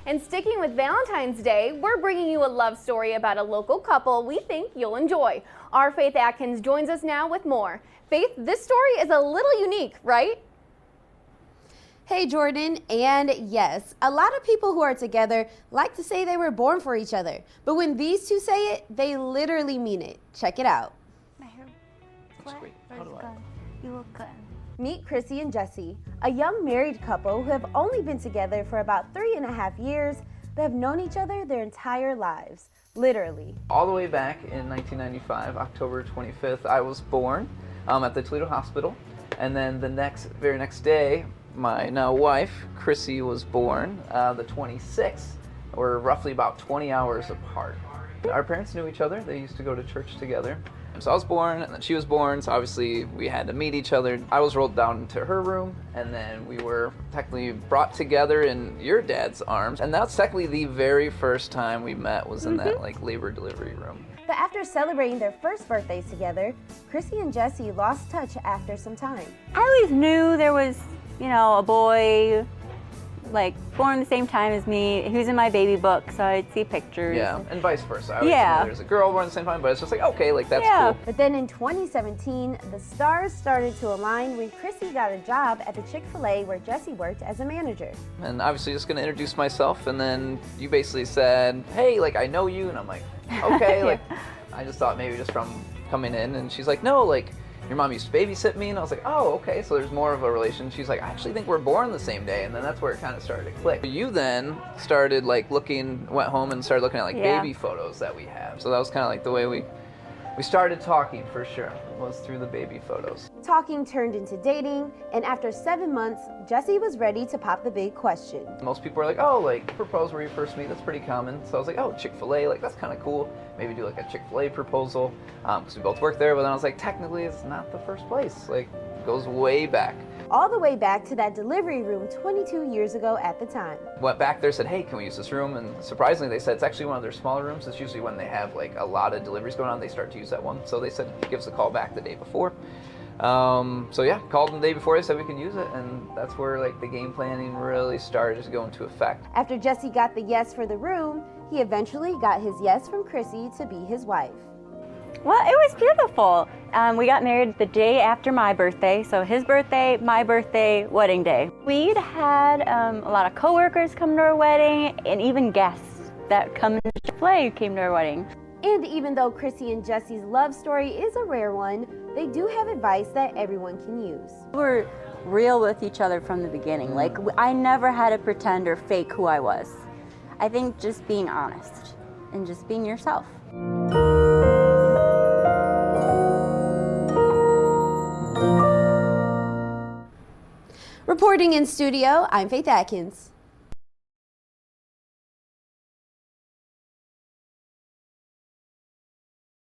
And sticking with Valentine's Day, we're bringing you a love story about a local couple we think you'll enjoy. Our Faith Atkins joins us now with more. Faith, this story is a little unique, right? Hey Jordan, and yes, a lot of people who are together like to say they were born for each other, but when these two say it, they literally mean it. Check it out. My hair Looks great. How do I? You look good. Meet Chrissy and Jesse, a young married couple who have only been together for about 3.5 years, but have known each other their entire lives, literally. All the way back in 1995, October 25th, I was born at the Toledo Hospital, and then the very next day, my now wife, Chrissy, was born the 26th. We're roughly about 20 hours apart. Our parents knew each other. They used to go to church together. So I was born, and then she was born, so obviously we had to meet each other. I was rolled down into her room, and then we were technically brought together in your dad's arms. And that's technically the very first time we met, was in that like labor delivery room. But after celebrating their first birthdays together, Chrissy and Jesse lost touch after some time. I always knew there was, you know, a boy like born the same time as me. He was in my baby book, so I'd see pictures. Yeah, and vice versa. I always knew there's a girl born at the same time, but it's just like, okay, like that's cool. But then in 2017, the stars started to align when Chrissy got a job at the Chick-fil-A where Jesse worked as a manager. And obviously just gonna introduce myself, and then you basically said, hey, like I know you, and I'm like, okay, like I just thought maybe just from coming in, and she's like, no, like your mom used to babysit me, and I was like, oh, okay, so there's more of a relation. She's like, I actually think we're born the same day, and then that's where it kind of started to click. You then started like went home and started looking at like baby photos that we have. So that was kind of like the way we started talking, for sure, was through the baby photos. Talking turned into dating, and after 7 months, Jesse was ready to pop the big question. Most people are like, oh, like propose where you first meet, that's pretty common. So I was like, oh, Chick-fil-A, like that's kind of cool. Maybe do like a Chick-fil-A proposal, because we both work there, but then I was like, technically it's not the first place. Like, it goes way back. All the way back to that delivery room 22 years ago at the time. Went back there, said, hey, can we use this room? And surprisingly, they said it's actually one of their smaller rooms. It's usually when they have like a lot of deliveries going on, they start to use that one. So they said, give us a call back the day before. So yeah, called them the day before, they said we can use it, and that's where like the game planning really started to go into effect. After Jesse got the yes for the room, he eventually got his yes from Chrissy to be his wife. Well, it was beautiful. We got married the day after my birthday, so his birthday, my birthday, wedding day. We'd had a lot of coworkers come to our wedding, and even guests that come to Chick-fil-A came to our wedding. And even though Chrissy and Jesse's love story is a rare one, they do have advice that everyone can use. We're real with each other from the beginning. Like, I never had to pretend or fake who I was. I think just being honest and just being yourself. Reporting in studio, I'm Faith Atkins.